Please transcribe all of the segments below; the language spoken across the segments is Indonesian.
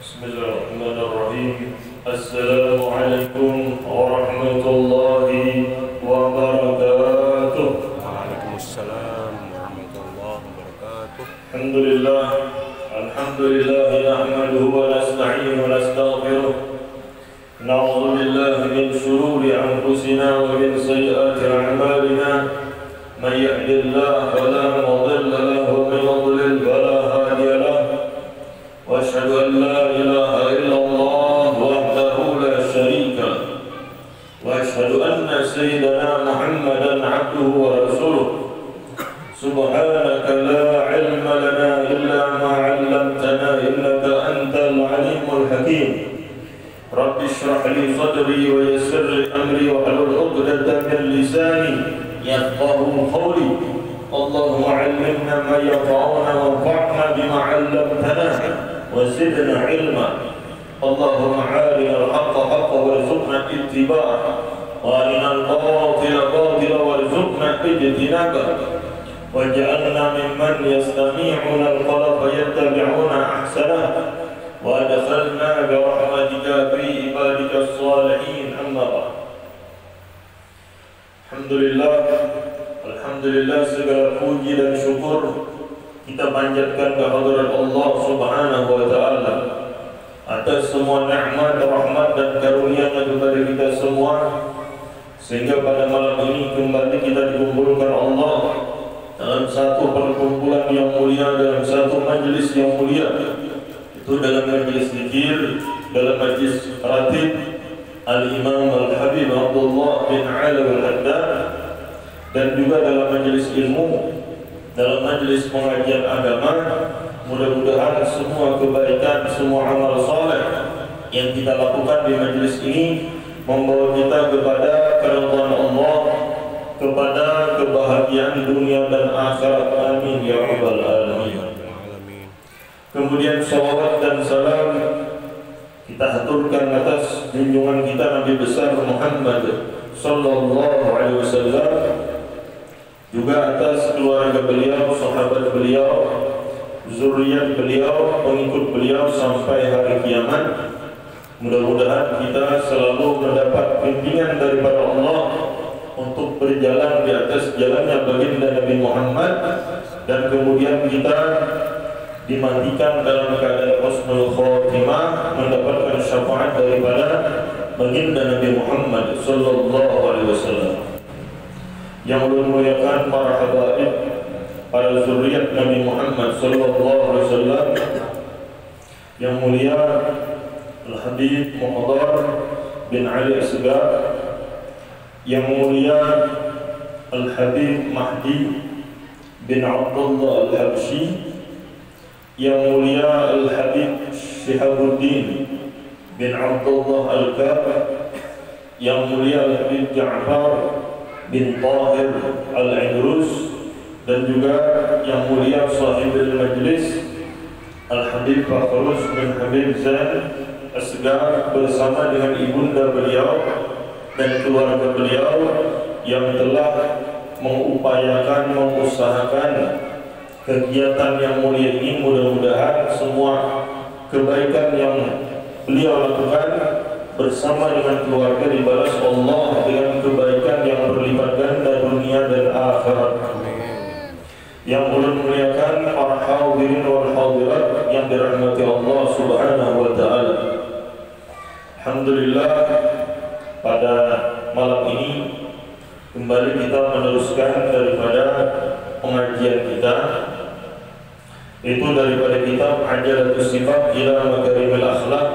Bismillahirrahmanirrahim. Assalamualaikum warahmatullahi wabarakatuh. Waalaikumsalam warahmatullahi wabarakatuh. Alhamdulillah nahmaduhu wa nasta'inu wa nastaghfiruh. Na'udzu billahi min shururi anfusina wa min sayyiati a'malina. May yahdihillahu fala mudilla lahu wa may yudlil fala hadiya lahu. وأشهد أن لا إله إلا الله وحده لا شريك له وأشهد أن سيدنا محمدا عبده ورسوله سبحانك لا علم لنا إلا ما علمتنا إنك أنت العليم الحكيم رب اشرح لي صدري ويسر لي أمري واحلل عقدة من لساني يفقهوا قولي اللهم علمنا ما ينفعنا وانفعنا بما علمتنا وزدنا علما اللهم أرنا الحق حقا وارزقنا اتباعه وأرنا الباطل باطلا وارزقنا اجتنابه واجعلنا ممن يستمعون القول فيتبعون أحسنه وأدخلنا برحمتك في عبادك الصالحين أما بعد. Alhamdulillah segala puji dan syukur kita panjatkan kehadirat Allah Subhanahu wa taala atas semua nikmat, rahmat dan karunia-Nya kepada kita semua, sehingga pada malam ini kembali kita dikumpulkan Allah dalam satu perkumpulan yang mulia, dalam satu majelis yang mulia, itu dalam majelis zikir, dalam majelis ratib Al-Imam Al-Habib Abdullah bin Alawi Al-Haddad, dan juga dalam majelis ilmu, dalam majelis pengajian agama. Mudah-mudahan semua kebaikan, semua amal saleh yang kita lakukan di majelis ini membawa kita kepada keridhaan Allah, kepada kebahagiaan dunia dan akhirat. Amin ya rabbal alamin. Kemudian salawat dan salam kita haturkan atas junjungan kita Nabi besar Muhammad sallallahu alaihi wasallam, juga atas keluarga beliau, sahabat beliau, zuriat beliau, pengikut beliau sampai hari kiamat. Mudah-mudahan kita selalu mendapat bimbingan daripada Allah untuk berjalan di atas jalannya baginda Nabi Muhammad, dan kemudian kita dimatikan dalam keadaan husnul khotimah, mendapatkan syafaat daripada baginda Nabi Muhammad sallallahu alaihi wasallam. Yang memuliakan para habaib, para zuriat Nabi Muhammad sallallahu alaihi wasallam, yang mulia Al-Habib Muhammad bin Ali Asgar, yang mulia Al-Habib Mahdi bin Abdullah Al-Habsyi, yang mulia Al-Habib Syihabuddin bin Abdullah Al-Kab, yang mulia Al-Habib Ja'far bin Tahir Al-Idrus, dan juga yang mulia sahibul majlis Al-Habib Fakhrus bin Habib Zain Asgar, bersama dengan ibunda beliau dan keluarga beliau yang telah mengupayakan, mengusahakan kegiatan yang mulia ini. Mudah-mudahan semua kebaikan yang beliau lakukan bersama dengan keluarga dibalas Allah dengan kebaikan yang berlipat ganda dunia dan akhirat. Yang muliakan para hadirin wal hadirat yang dirahmati Allah Subhanahu wa taala. Alhamdulillah, pada malam ini kembali kita meneruskan daripada pengajian kita, itu daripada kitab Ajalatus Sifat ila Makarimil Akhlaq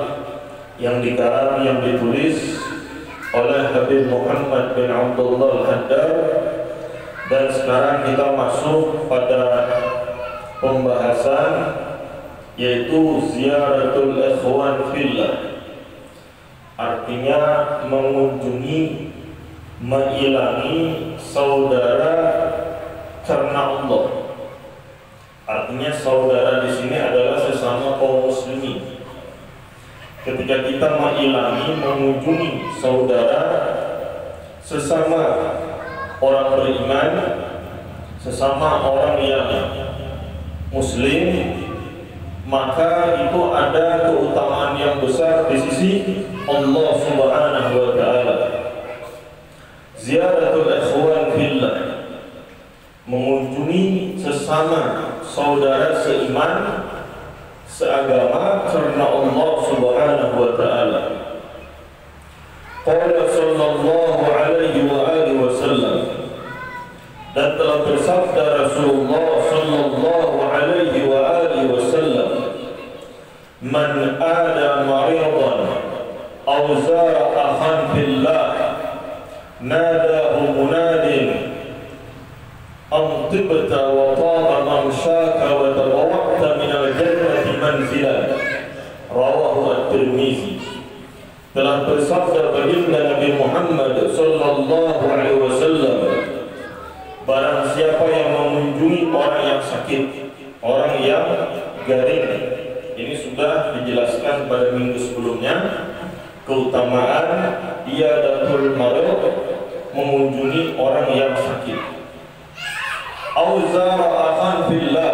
yang dikarang, yang ditulis oleh Habib Muhammad bin Abdullah Al-Haddad. Dan sekarang kita masuk pada pembahasan, yaitu Ziyaratul Ikhwan Fillah, artinya mengunjungi, mengilangi saudara karena Allah. Artinya saudara di sini adalah sesama kaum muslimin. Ketika kita mengilangi, mengunjungi saudara sesama orang beriman, sesama orang yang muslim, maka itu ada keutamaan yang besar di sisi Allah Subhanahu wa taala. Ziyaratul ikhwan fillah, mengunjungi sesama saudara seiman, seagama karena Allah Subhanahu wa taala. Qala sallallahu alaihi wa alihi wasallam, dan telah bersabda Rasulullah sallallahu alaihi wa alihi wasallam, man ada maridan aw zara akhan fillah nadahu munadin am tibta wa taba mamshaka wa tabawwa'ta min al-jannati manzilan. Rawahu at-Tirmizi. Telah bersabda baginda Nabi Muhammad sallallahu alaihi wasallam, barang siapa yang mengunjungi orang yang sakit, orang yang garing, ini sudah dijelaskan pada minggu sebelumnya, keutamaan iyadatul marid, mengunjungi orang yang sakit. Auzara akhan fillah,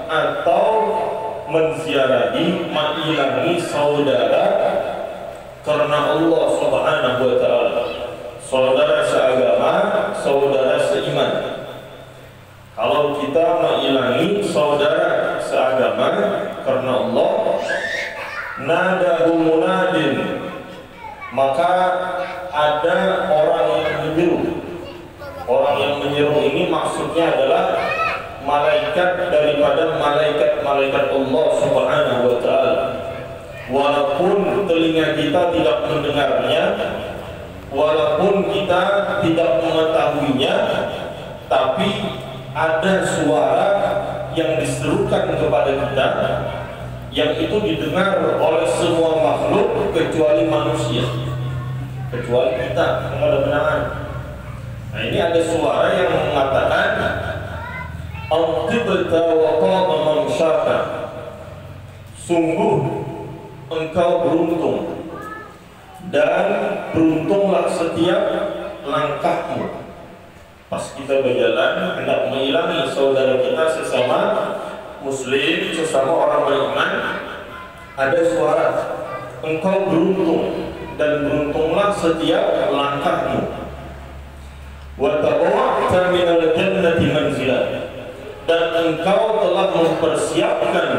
atau menziarahi, mengilangi saudara karena Allah Subhanahu wa taala, saudara seagama, saudara seiman. Kalau kita mengilangi saudara seagama karena Allah, nadahu munadin, maka ada orang yang menyeru. Orang yang menyeru ini maksudnya adalah malaikat daripada malaikat-malaikat Allah Subhanahu wa taala. Walaupun telinga kita tidak mendengarnya, walaupun kita tidak mengetahuinya, tapi ada suara yang diserukan kepada kita, yang itu didengar oleh semua makhluk kecuali manusia, kecuali kita yang ada benangan. Nah, ini ada suara yang mengatakan Al-Tibta wa qama mamshaka, sungguh engkau beruntung dan beruntunglah setiap langkahmu. Pas kita berjalan hendak mengilangi saudara kita sesama muslim, sesama orang beriman, ada suara engkau beruntung dan beruntunglah setiap langkahmu. Wa tabawwa'ta minal jannati manzilan, dan engkau telah mempersiapkan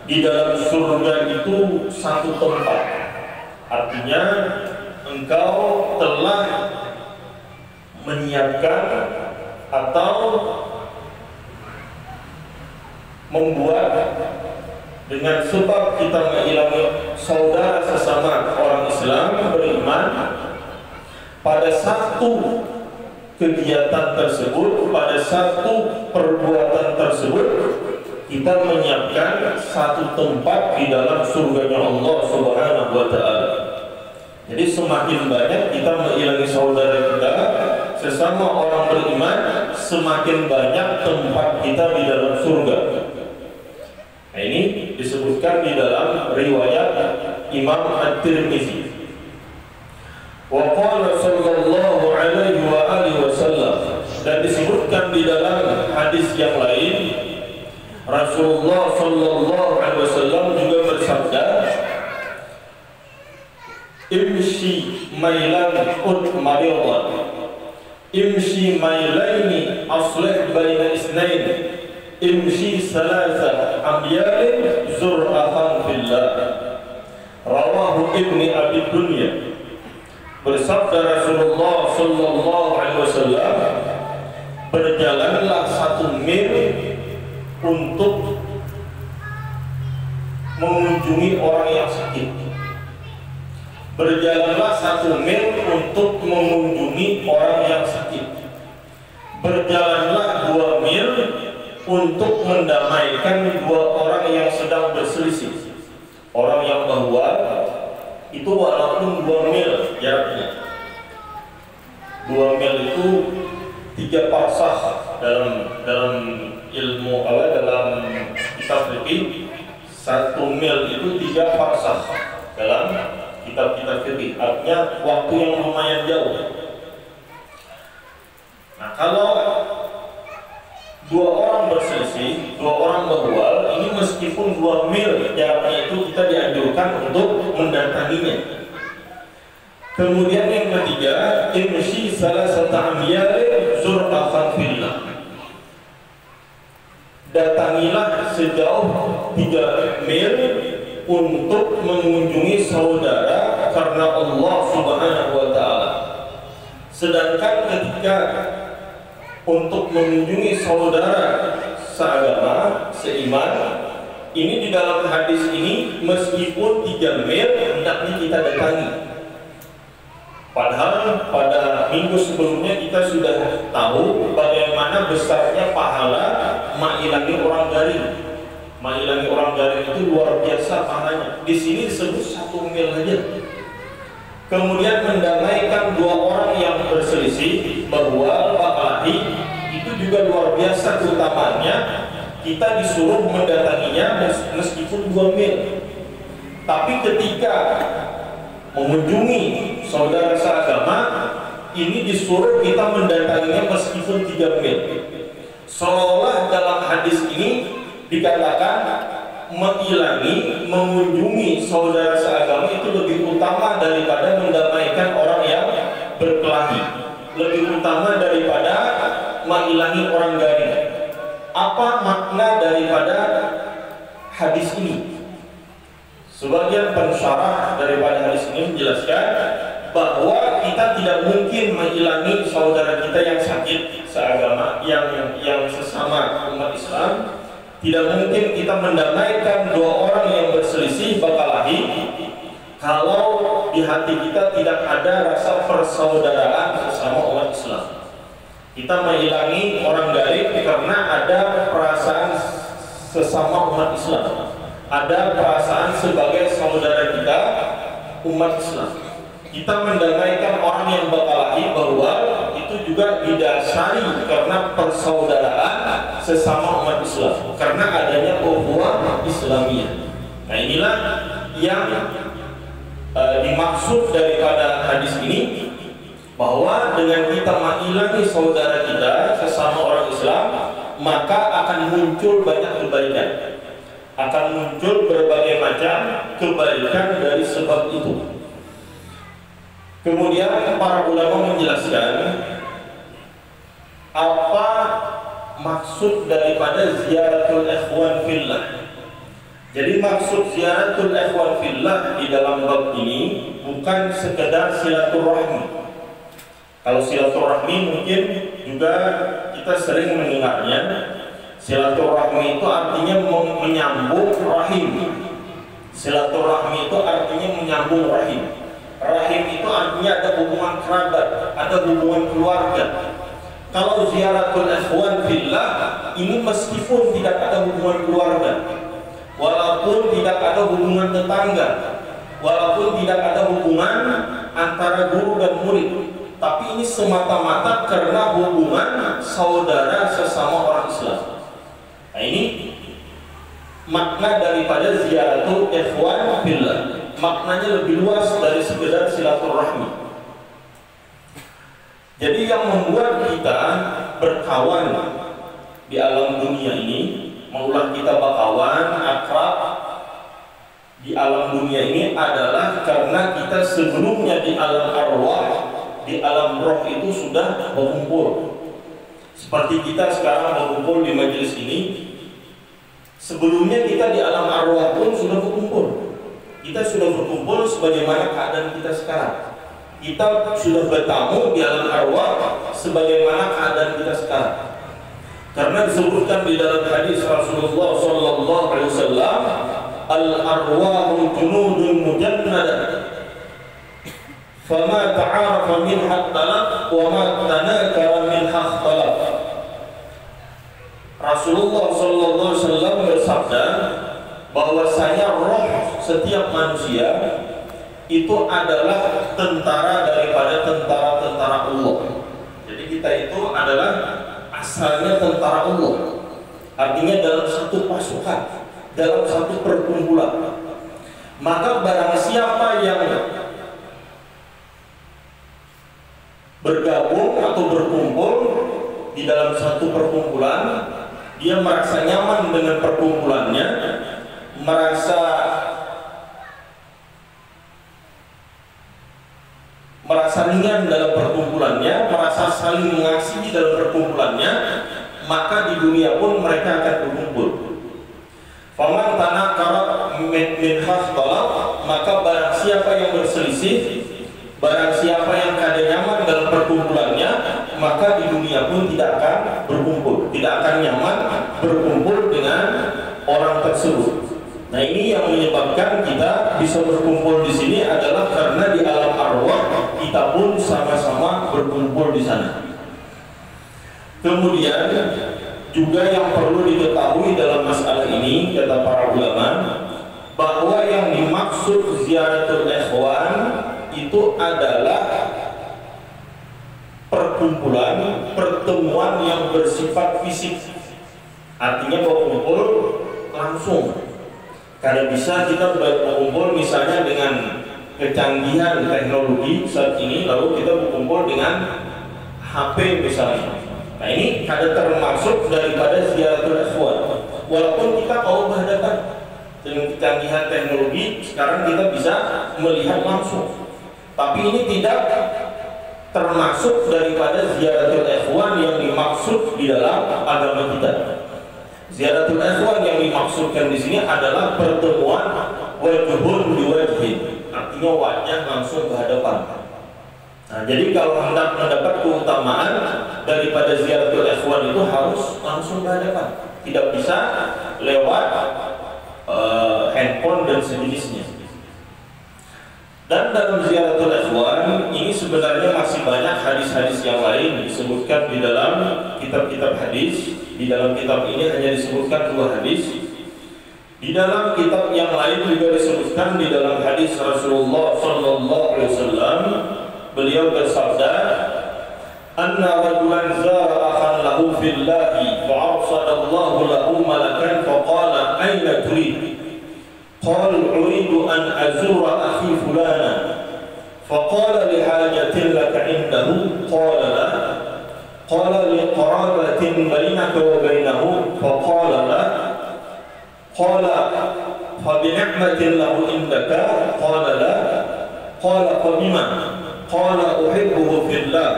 di dalam surga itu satu tempat. Artinya engkau telah menyiapkan atau membuat, dengan sebab kita mengilangi saudara sesama orang Islam beriman, pada satu kegiatan tersebut, pada satu perbuatan tersebut, kita menyiapkan satu tempat di dalam surganya Allah Subhanahu wa taala. Jadi semakin banyak kita mengilangi saudara kita sesama orang beriman, semakin banyak tempat kita di dalam surga. Nah, ini disebutkan di dalam riwayat Imam At-Tirmizi. Wa qala sallallahu alaihi wa alihi wasallam, dan disebutkan di dalam hadis yang lain, Rasulullah sallallahu alaihi wasallam juga bersabda, imshi mailan maridan, imshi mailaini aslih baina isnain, imshi salasa amyalin zur akhan fillah. Rawahu Ibni Abi Dunya. Bersabda Rasulullah sallallahu alaihi wasallam, berjalanlah 1 mil untuk mengunjungi orang yang sakit. Berjalanlah 1 mil untuk mengunjungi orang yang sakit. Berjalanlah 2 mil untuk mendamaikan 2 orang yang sedang berselisih. Orang yang bahwa itu walaupun 2 mil jaraknya, 2 mil itu 3 parsah dalam ilmu dalam kitab fikih. 1 mil itu 3 parsah dalam kitab-kitab fikih, artinya waktu yang lumayan jauh. Nah, kalau 2 orang berselisih, 2 orang berbual, ini meskipun 2 mil jaraknya itu kita dianjurkan untuk mendatanginya. Kemudian yang ketiga, imshi salasata amyal zur akhan fillah. Datangilah sejauh 3 mil untuk mengunjungi saudara karena Allah Subhanahu wa taala. Sedangkan ketika untuk mengunjungi saudara seagama, seiman, ini di dalam hadis ini meskipun 3 mil hendaknya kita datangi. Padahal pada minggu sebelumnya kita sudah tahu bagaimana besarnya pahala mengilangi orang garing. Mengilangi orang garing itu luar biasa pahalanya. Di sini disebut 1 mil saja. Kemudian mendamaikan 2 orang yang berselisih bahwa Pakalahi itu juga luar biasa keutamaannya. Kita disuruh mendatanginya meskipun 2 mil. Tapi ketika mengunjungi saudara seagama, ini disuruh kita mendatanginya meskipun 3 mil. Seolah dalam hadis ini dikatakan mengunjungi saudara seagama itu lebih utama daripada mendamaikan orang yang berkelahi, lebih utama daripada mengilangi orang garing. Apa makna daripada hadis ini? Sebagian pensyarah daripada hadis ini menjelaskan bahwa kita tidak mungkin mengilangi saudara kita yang sakit seagama, yang sesama umat Islam. Tidak mungkin kita mendamaikan 2 orang yang berselisih Pakalahi kalau di hati kita tidak ada rasa persaudaraan sesama umat Islam. Kita mengilangi orang garing karena ada perasaan sesama umat Islam, ada perasaan sebagai saudara kita umat Islam. Kita mendamaikan orang yang Pakalahi bahwa itu juga didasari karena persaudaraan sesama umat Islam, karena adanya ukhuwah Islamiyah. Nah, inilah yang dimaksud daripada hadis ini, bahwa dengan kita mengilangi saudara kita sesama orang Islam, maka akan muncul banyak kebaikan, akan muncul berbagai macam kebaikan dari sebab itu. Kemudian para ulama menjelaskan apa maksud daripada ziyaratul ikhwan fillah. Jadi maksud ziyaratul ikhwan fillah di dalam bab ini bukan sekedar silaturahmi. Kalau silaturahmi mungkin juga kita sering mendengarnya. Silaturahmi itu artinya menyambung rahim. Silaturahmi itu artinya menyambung rahim. Rahim itu artinya ada hubungan kerabat, ada hubungan keluarga. Kalau ziyaratul ikhwan fillah ini meskipun tidak ada hubungan keluarga, walaupun tidak ada hubungan tetangga, walaupun tidak ada hubungan antara guru dan murid, tapi ini semata-mata karena hubungan saudara sesama orang Islam. Nah, ini makna daripada ziyaratul ikhwan fillah. Maknanya lebih luas dari sekedar silaturahmi. Jadi yang membuat kita berkawan di alam dunia ini, maulah kita berkawan, akrab di alam dunia ini adalah karena kita sebelumnya di alam arwah, di alam roh itu sudah berkumpul. Seperti kita sekarang berkumpul di majelis ini, sebelumnya kita di alam arwah pun sudah berkumpul. Kita sudah berkumpul sebagaimana keadaan kita sekarang. Kita sudah bertamu di alam arwah sebagaimana keadaan kita sekarang. Karena disebutkan di dalam hadis Rasulullah SAW, al-arwahu junudun mujannadah, fama ta'arafa minha ikhtalaf wa ma tanakara minha ikhtalaf. Rasulullah SAW bersabda bahwasanya roh setiap manusia itu adalah tentara daripada tentara-tentara Allah. Jadi kita itu adalah asalnya tentara Allah. Artinya dalam satu pasukan, dalam satu perkumpulan. Maka barang siapa yang bergabung atau berkumpul di dalam satu perkumpulan, dia merasa nyaman dengan perkumpulannya, merasa ringan dalam perkumpulannya, merasa saling mengasihi dalam perkumpulannya, maka di dunia pun mereka akan berkumpul. Faman tanakara min khaftalaf, maka barang siapa yang berselisih, barang siapa yang kada nyaman dalam perkumpulannya, maka di dunia pun tidak akan berkumpul, tidak akan nyaman berkumpul dengan orang tersebut. Nah, ini yang menyebabkan kita bisa berkumpul di sini adalah karena di alam arwah kita pun sama-sama berkumpul di sana. Kemudian juga yang perlu diketahui dalam masalah ini, kata para ulama, bahwa yang dimaksud ziaratul ikhwan itu adalah perkumpulan, pertemuan yang bersifat fisik. Artinya berkumpul langsung. Karena bisa kita berkumpul misalnya dengan kecanggihan teknologi saat ini, lalu kita berkumpul dengan HP misalnya. Nah, ini ada termasuk daripada ziaratul ikhwan. Walaupun kita kalau berhadapan dengan kecanggihan teknologi, sekarang kita bisa melihat langsung. Tapi ini tidak termasuk daripada ziaratul ikhwan yang dimaksud di dalam agama kita. Ziaratul ikhwan yang dimaksudkan di sini adalah pertemuan wajhun biwajhin, artinya wajah langsung berhadapan. Nah, jadi kalau hendak mendapat keutamaan daripada ziaratul ikhwan itu harus langsung berhadapan, tidak bisa lewat handphone dan sejenisnya. Dan dalam ziaratul ikhwan ini sebenarnya masih banyak hadis-hadis yang lain disebutkan di dalam kitab-kitab hadis. Di dalam kitab ini hanya disebutkan 2 hadis. Di dalam kitab yang lain juga disebutkan di dalam hadis Rasulullah sallallahu alaihi wasallam, beliau bersabda, "Anna rajulan zara akhan lahu fillahi fa'arsadallahu lahu malakan faqala aina turid?" Qala uridu an azura akhi fulana. Faqala li hajatin laka indahu? Qala la. Qala li qarabatin bainaka wa bainahu? Faqala la. Qala fa bi ni'matin lahu indaka? Qala la. Qala fa bima? Qala uhibbuhu fillah.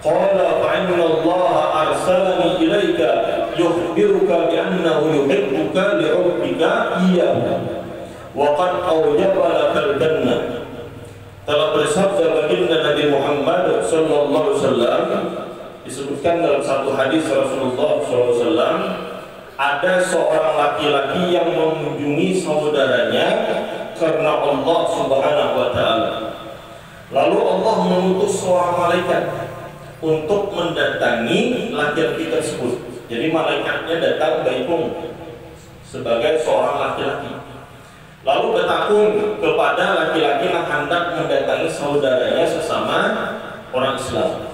Qala fa inna Allah arsalani ilayka yukhbiruka bi annahu yuhibbuka li hubbika iyyahu wa qad awjaba lakal jannah. Telah bersabda baginda Nabi Muhammad sallallahu alaihi wasallam, disebutkan dalam satu hadis Rasulullah sallallahu alaihi wasallam, ada seorang laki-laki yang mengunjungi saudaranya karena Allah Subhanahu wa taala. Lalu Allah mengutus seorang malaikat untuk mendatangi laki-laki tersebut. Jadi malaikatnya datang baikum sebagai seorang laki-laki. Lalu bertakun kepada laki-laki yang hendak mendatangi saudaranya sesama orang Islam.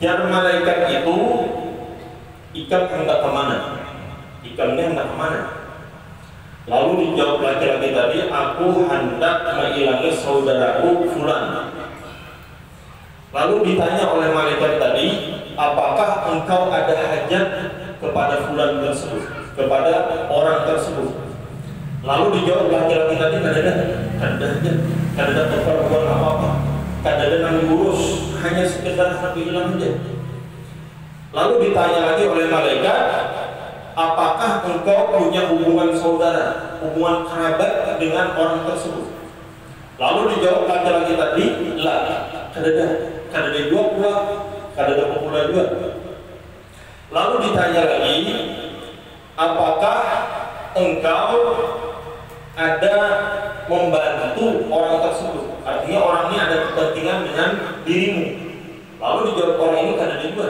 Yang malaikat itu, ikan hendak kemana? Ikannya hendak kemana? Lalu dijawab laki-laki tadi, aku hendak menghilangi saudaraku fulan. Lalu ditanya oleh malaikat tadi, apakah engkau ada hajat kepada fulan tersebut, kepada orang tersebut? Lalu dijawab laki-laki tadi, kada ada keperluan apa-apa, kada ada yang diurus, hanya sekedar hendak hilang saja. Lalu ditanya lagi oleh malaikat, apakah engkau punya hubungan saudara, hubungan kerabat dengan orang tersebut? Lalu dijawab laki-laki tadi, lah, kada ada dua, kada ada pula juga. Lalu ditanya lagi, apakah engkau ada membantu orang tersebut? Artinya orang ini ada kepentingan dengan dirimu. Lalu dijawab orang ini kada ada dua.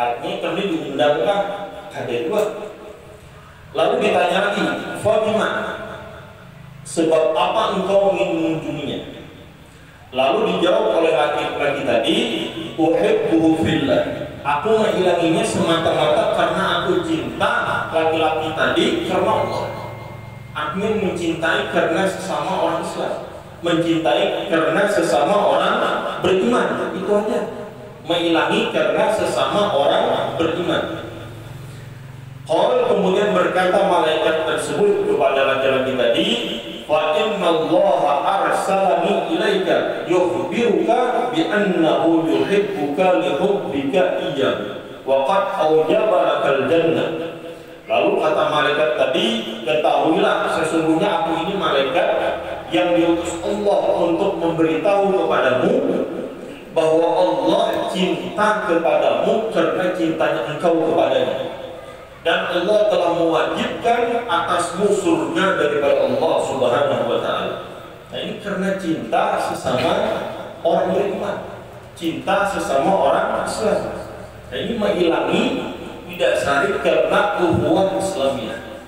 Artinya kami diundangkah? Kada dua. Lalu ditanya lagi, Fabima, sebab apa engkau ingin mengunjunginya? Lalu dijawab oleh laki-laki tadi, uhibbuhu fillah. Aku menghilanginya semata-mata karena aku cinta laki-laki tadi karena Allah. Artinya mencintai karena sesama orang Islam, mencintai karena sesama orang beriman. Itu aja, menghilangi karena sesama orang beriman. berkata malaikat tersebut kepada laki-laki tadi, "Fa innallaha arsalani ilaika yukhbiruka bi annahu yuhibbuka li hubbika iyyahu wa qad awjaba lakal jannah." Lalu kata malaikat tadi, "Ketahuilah sesungguhnya aku ini malaikat yang diutus Allah untuk memberitahu kepadamu bahwa Allah cinta kepadamu karena cintanya engkau kepadanya, dan Allah telah mewajibkan atasmu surga daripada Allah Subhanahu wa ta'ala." Nah, ini karena cinta sesama orang beriman, cinta sesama orang Islam. Nah, ini mengilangi didasari karena ukhuwah Islamiyah,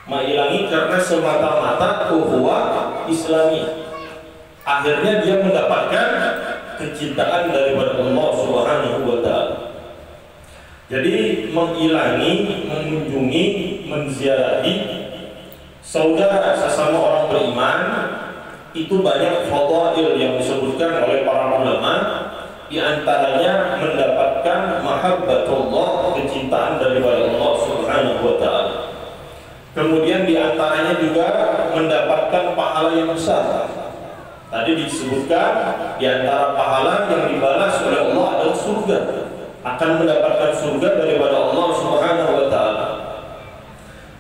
mengilangi karena semata-mata ukhuwah Islamiyah. Akhirnya dia mendapatkan kecintaan daripada Allah Subhanahu wa ta'ala. Jadi mengilangi, mengunjungi, menziarahi saudara sesama orang beriman itu banyak fadail yang disebutkan oleh para ulama. Di antaranya mendapatkan mahabbatullah, kecintaan daripada Allah Subhanahu wa ta'ala. Kemudian di antaranya juga mendapatkan pahala yang besar. Tadi disebutkan di antara pahala yang dibalas oleh Allah adalah surga, akan mendapatkan surga daripada Allah Subhanahu wa ta'ala.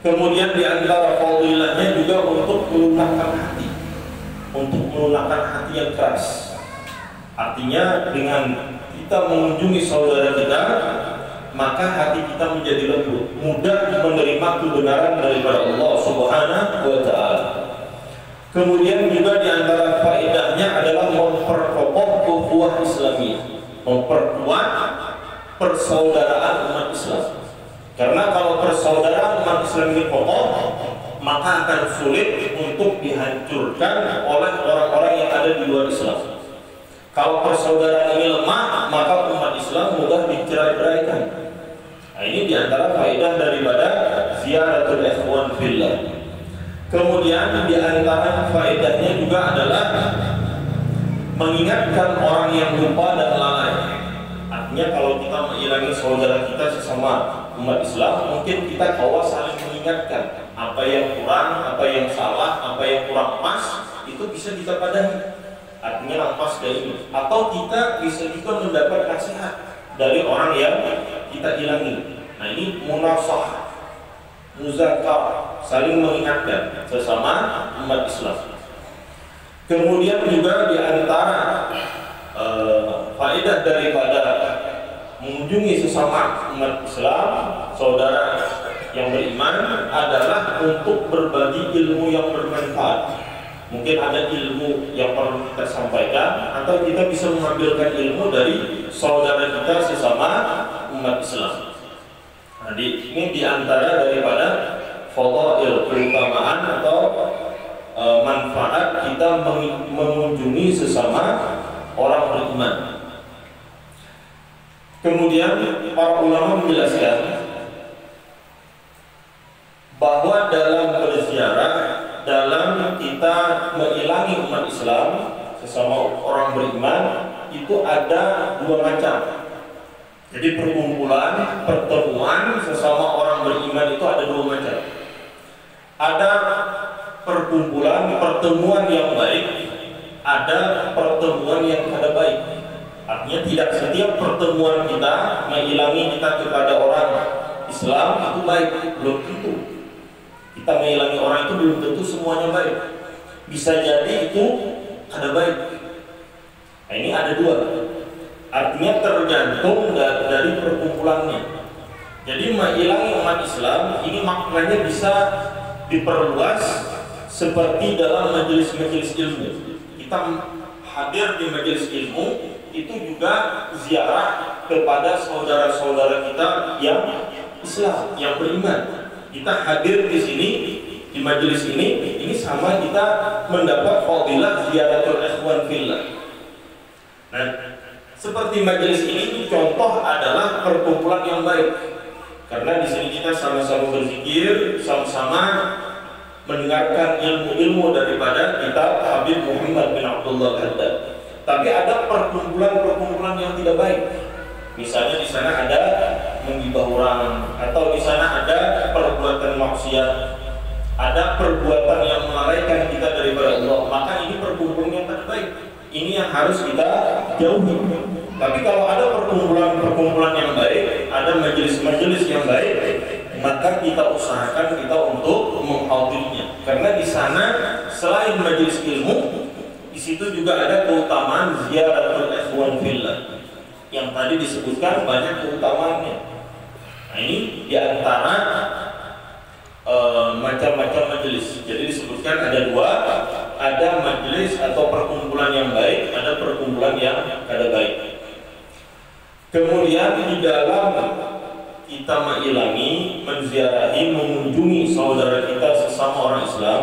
Kemudian di antara fadilahnya juga untuk melunakkan hati, untuk melunakkan hati yang keras. Artinya dengan kita mengunjungi saudara kita, maka hati kita menjadi lembut, mudah menerima kebenaran daripada Allah Subhanahu wa ta'ala. Kemudian juga di antara faedahnya adalah memperkokoh ukhuwah Islamiyah, memperkuat persaudaraan umat Islam. Karena kalau persaudaraan umat Islam ini kokoh, maka akan sulit untuk dihancurkan oleh orang-orang yang ada di luar Islam. Kalau persaudaraan ini lemah, maka umat Islam mudah dicerai-beraikan. Nah, ini diantara faedah daripada ziyaratul ikhwan fillah. Kemudian diantara faedahnya juga adalah mengingatkan orang yang lupa dan lalai. Artinya kalau kita mengilangi saudara kita sesama umat Islam, mungkin kita bawa saling mengingatkan apa yang kurang, apa yang salah, apa yang kurang pas, itu bisa kita padahi. Artinya nafas dari ini, atau kita bisa juga mendapat nasihat dari orang yang kita ilangi. Nah, ini munasahah, muzakarah, saling mengingatkan sesama umat Islam. Kemudian juga di antara faedah daripada mengunjungi sesama umat Islam, saudara yang beriman, adalah untuk berbagi ilmu yang bermanfaat. Mungkin ada ilmu yang perlu kita sampaikan, atau kita bisa mengambilkan ilmu dari saudara kita sesama umat Islam. Nah, ini diantara daripada fadail, keutamaan atau manfaat kita mengunjungi sesama orang beriman. Kemudian para ulama menjelaskan bahwa dalam berziarah, dalam kita mengilangi umat Islam sesama orang beriman, itu ada dua macam. Jadi perkumpulan, pertemuan sesama orang beriman itu ada dua macam. Ada perkumpulan, pertemuan yang baik, ada pertemuan yang kada baik. Artinya tidak setiap pertemuan kita mengilangi kita kepada orang Islam itu baik, belum tentu. Kita mengilangi orang itu belum tentu semuanya baik. Bisa jadi itu ada baik. Nah, ini ada dua. Artinya tergantung dari perkumpulannya. Jadi mengilangi umat Islam ini maknanya bisa diperluas seperti dalam majelis-majelis ilmu. Kita hadir di majelis ilmu itu juga ziarah kepada saudara-saudara kita yang Islam, yang beriman. Kita hadir di sini, di majelis ini sama kita mendapat fadilah ziyaratul ikhwan fillah. Nah, seperti majelis ini contoh adalah perkumpulan yang baik. Karena di sini kita sama-sama berzikir, sama-sama mendengarkan ilmu-ilmu daripada kitab Habib Muhammad bin Abdullah Haddad. Tapi ada perkumpulan-perkumpulan yang tidak baik. Misalnya di sana ada menggibah orang, atau di sana ada perbuatan maksiat, ada perbuatan yang melalaikan kita daripada Allah, maka ini perkumpulan yang tidak baik. Ini yang harus kita jauhi. Tapi kalau ada perkumpulan yang baik, ada majelis-majelis yang baik, maka kita usahakan kita untuk menghadirinya. Karena di sana selain majelis ilmu, di situ juga ada keutamaan ziaratul ikhwan fillah. Yang tadi disebutkan banyak keutamaannya. Nah, ini di antara macam-macam majelis. Jadi disebutkan ada dua, ada majelis atau perkumpulan yang baik, ada perkumpulan yang kada baik. Kemudian di dalam kita mengilangi, menziarahi, mengunjungi saudara kita sesama orang Islam,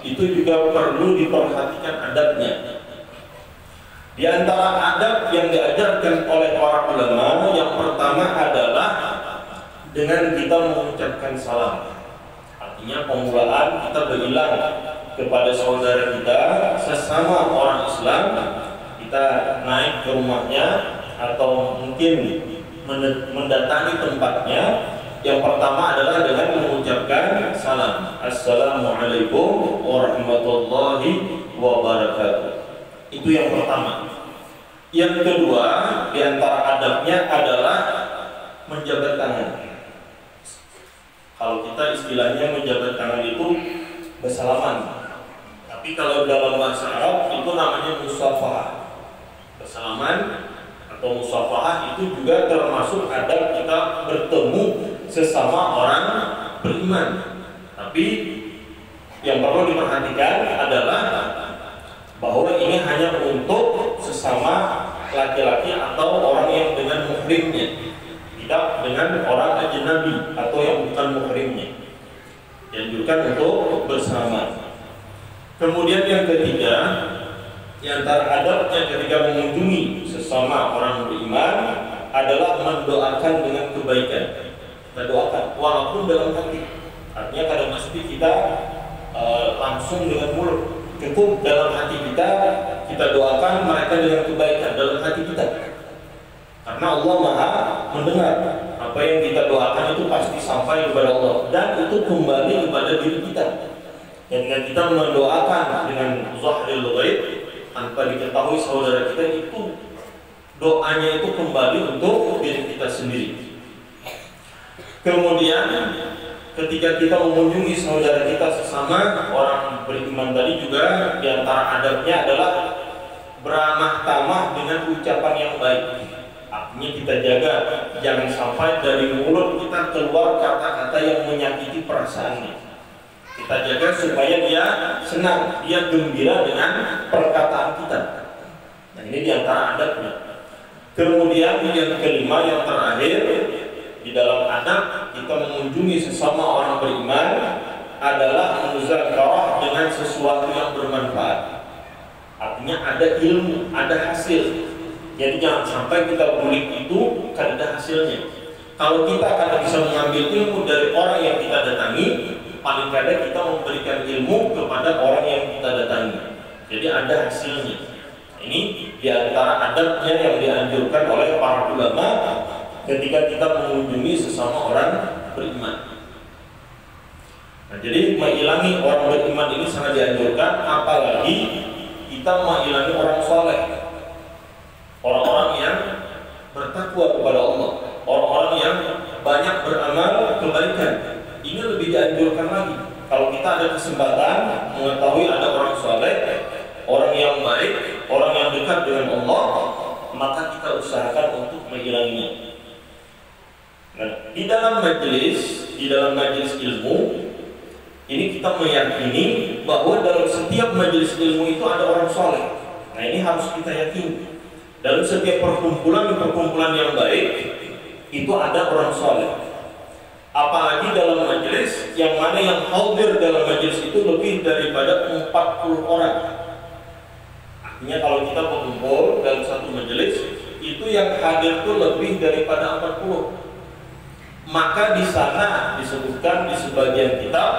itu juga perlu diperhatikan adabnya. Di antara adab yang diajarkan oleh para ulama, yang pertama adalah dengan kita mengucapkan salam. Artinya pemulaan kita berbilang kepada saudara kita sesama orang Islam, kita naik ke rumahnya atau mungkin mendatangi tempatnya. Yang pertama adalah dengan mengucapkan salam. Assalamualaikum warahmatullahi wabarakatuh. Itu yang pertama. Yang kedua, di antara adabnya adalah menjabat tangan. Kalau kita istilahnya menjabat tangan itu bersalaman. Tapi kalau dalam bahasa Arab itu namanya musafahah. Bersalaman atau musafahah itu juga termasuk adab kita bertemu sesama orang beriman. Tapi yang perlu diperhatikan adalah bahwa ini hanya untuk sesama laki-laki atau orang yang dengan muhrimnya, tidak dengan orang ajnabi atau yang bukan muhrimnya. Dianjurkan untuk bersama. Kemudian yang ketiga, di antara adabnya ketika mengunjungi sesama orang beriman adalah mendoakan dengan kebaikan. Kita doakan walaupun dalam hati. Artinya kadang mesti kita langsung dengan mulut. Cukup dalam hati kita doakan mereka dengan kebaikan dalam hati kita. Karena Allah Maha mendengar. Apa yang kita doakan itu pasti sampai kepada Allah, dan itu kembali kepada diri kita. Dan dengan kita mendoakan dengan zahril ghaib tanpa diketahui saudara kita, itu doanya itu kembali untuk diri kita sendiri. Kemudian ketika kita mengunjungi saudara kita sesama orang beriman tadi juga, di antara adabnya adalah beramah tamah dengan ucapan yang baik. Artinya kita jaga jangan sampai dari mulut kita keluar kata-kata yang menyakiti perasaannya. Kita jaga supaya dia senang, dia gembira dengan perkataan kita. Nah, ini di antara adabnya. Kemudian yang kelima, yang terakhir, di dalam adab kita mengunjungi sesama orang beriman adalah muzakarah dengan sesuatu yang bermanfaat. Artinya ada ilmu, ada hasil. Jadi jangan sampai kita bulik itu kan ada hasilnya. Kalau kita akan bisa mengambil ilmu dari orang yang kita datangi, paling kadang kita memberikan ilmu kepada orang yang kita datangi. Jadi ada hasilnya. Ini di antara adabnya yang dianjurkan oleh para ulama ketika kita mengunjungi sesama orang beriman. Nah, jadi mengilangi orang beriman ini sangat dianjurkan, apalagi kita mengilangi orang soleh, orang-orang yang bertakwa kepada Allah, orang-orang yang banyak beramal kebaikan. Ini lebih dianjurkan lagi. Kalau kita ada kesempatan mengetahui ada orang soleh, orang yang baik, orang yang dekat dengan Allah, maka kita usahakan untuk mengilanginya. Nah, di dalam majelis ilmu ini kita meyakini bahwa dalam setiap majelis ilmu itu ada orang soleh. Nah, ini harus kita yakini. Dalam setiap perkumpulan yang baik itu ada orang soleh. Apalagi dalam majelis yang mana yang hadir dalam majelis itu lebih daripada 40 orang. Artinya kalau kita berkumpul dalam satu majelis itu yang hadir itu lebih daripada 40. Maka di sana disebutkan di sebagian kitab,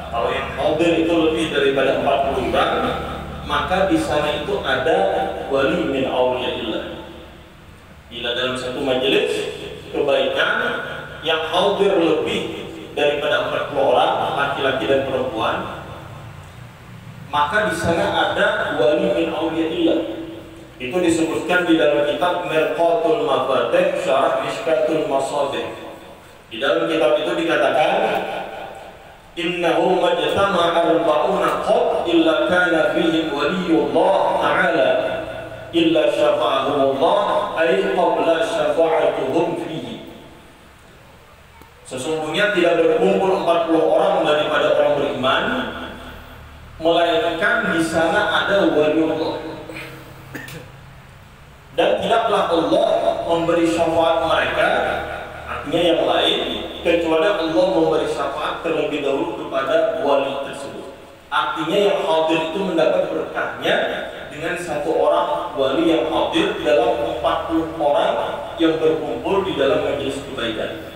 kalau yang hadir itu lebih daripada 40 orang, maka di sana itu ada wali min auliyaillah. Bila dalam satu majelis kebaikan yang hadir lebih daripada 40 orang laki-laki dan perempuan, maka di sana ada wali min auliyaillah. Itu disebutkan di dalam kitab Mirqatul Mafatih Syarah Mishkatul Masabih. Di dalam kitab itu dikatakan, innahu majtama'a arba'una qad illa kana fihim waliyullah ta'ala illa syafa'ahumullah ay qabla syafa'atuhum fihi. Sesungguhnya tidak berkumpul 40 orang daripada orang beriman, melainkan di sana ada waliullah. Dan tidaklah Allah memberi syafaat mereka, artinya yang lain, kecuali Allah memberi syafaat terlebih dahulu kepada wali tersebut. Artinya yang hadir itu mendapat berkahnya dengan satu orang wali yang hadir dalam 40 orang yang berkumpul di dalam majelis kebaikan.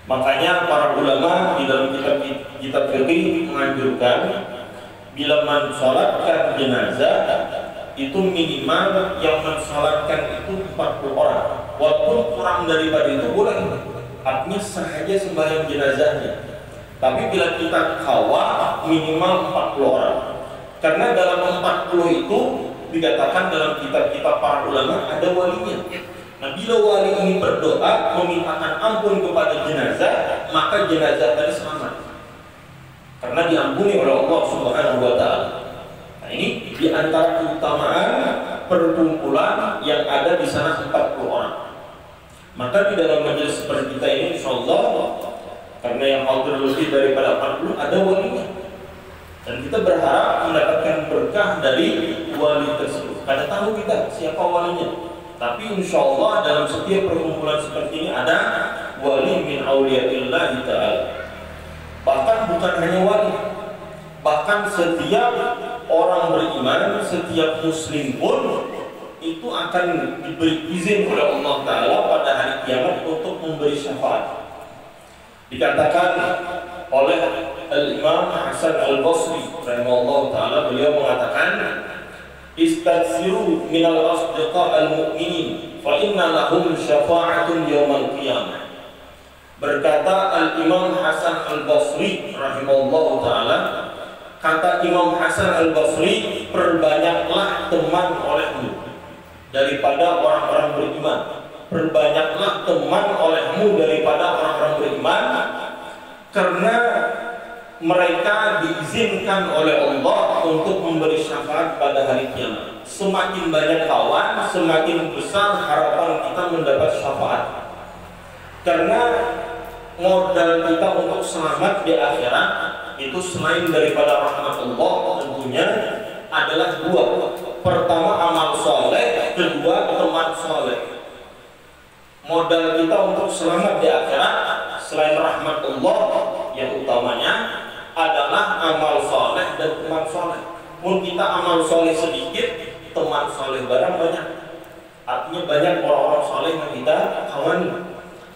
Makanya para ulama di dalam kitab fikih menganjurkan bila mensalatkan jenazah itu minimal yang mensalatkan itu 40 orang. Walaupun kurang daripada itu boleh. Artinya sah saja sembahyang jenazahnya. Tapi bila kita kawal minimal 40 orang. Karena dalam 40 itu dikatakan dalam kitab-kitab para ulama ada walinya. Nah, bila wali ini berdoa memintakan ampun kepada jenazah, maka jenazah tadi selamat. Karena diampuni oleh Allah Subhanahu wa taala. Nah, ini di antara keutamaan perkumpulan yang ada di sana 40 orang. Maka di dalam majelis seperti kita ini insyaallah, karena yang hadir lebih daripada 40 ada walinya. Dan kita berharap mendapatkan berkah dari wali tersebut. Karena tahu kita siapa walinya. Tapi insyaallah dalam setiap perkumpulan seperti ini ada wali min auliyaillah ta'ala. Bahkan bukan hanya wali, bahkan setiap orang beriman, setiap muslim pun itu akan diberi izin oleh Allah Ta'ala pada hari kiamat untuk memberi syafaat. Dikatakan oleh Al-Imam Hasan Al-Basri rahimahullah ta'ala, beliau mengatakan, istaghfiru minal asdiqa al-mu'minin fa inna lahum syafa'atun yawmal qiyamah. Berkata Al-Imam Hasan Al-Basri rahimahullah ta'ala, kata Imam Hasan Al-Basri, perbanyaklah teman olehmu daripada orang-orang beriman. Perbanyaklah teman olehmu daripada orang-orang beriman, karena mereka diizinkan oleh Allah untuk memberi syafaat pada hari kiamat. Semakin banyak kawan, semakin besar harapan kita mendapat syafaat. Karena modal kita untuk selamat di akhirat itu selain daripada rahmat Allah tentunya adalah dua. Pertama amal soleh, kedua teman soleh. Modal kita untuk selamat di akhirat selain rahmat Allah yang utamanya adalah amal soleh dan teman soleh. Mungkin kita amal soleh sedikit, teman soleh barang banyak. Artinya banyak orang-orang soleh yang kita kawani.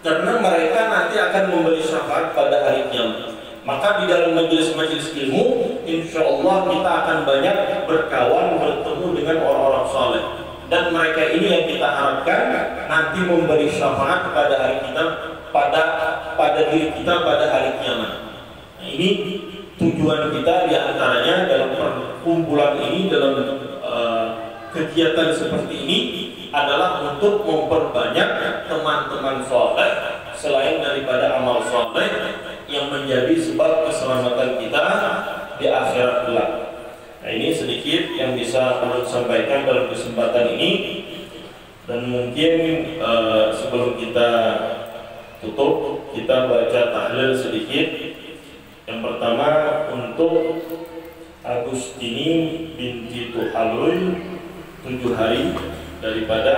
Karena mereka nanti akan memberi syafaat pada hari kiamat. Maka di dalam majelis-majelis ilmu, insya Allah kita akan banyak berkawan, bertemu dengan orang-orang soleh. Dan mereka ini yang kita harapkan nanti memberi syafaat pada hari kita, pada diri kita pada hari kiamat. Nah, ini tujuan kita diantaranya dalam perkumpulan ini, dalam kegiatan seperti ini adalah untuk memperbanyak teman-teman soleh selain daripada amal soleh yang menjadi sebab keselamatan kita di akhirat kelak. Nah, ini sedikit yang bisa saya sampaikan dalam kesempatan ini, dan mungkin sebelum kita tutup kita baca tahlil sedikit. Yang pertama untuk Agustini binti Tuhalul 7 hari daripada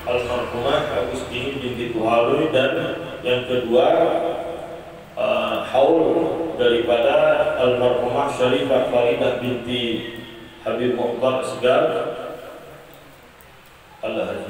almarhumah Agustini binti Tuhalul, dan yang kedua haul daripada almarhumah Syarifah Faridah binti Habib Mukhtar Asgar Allah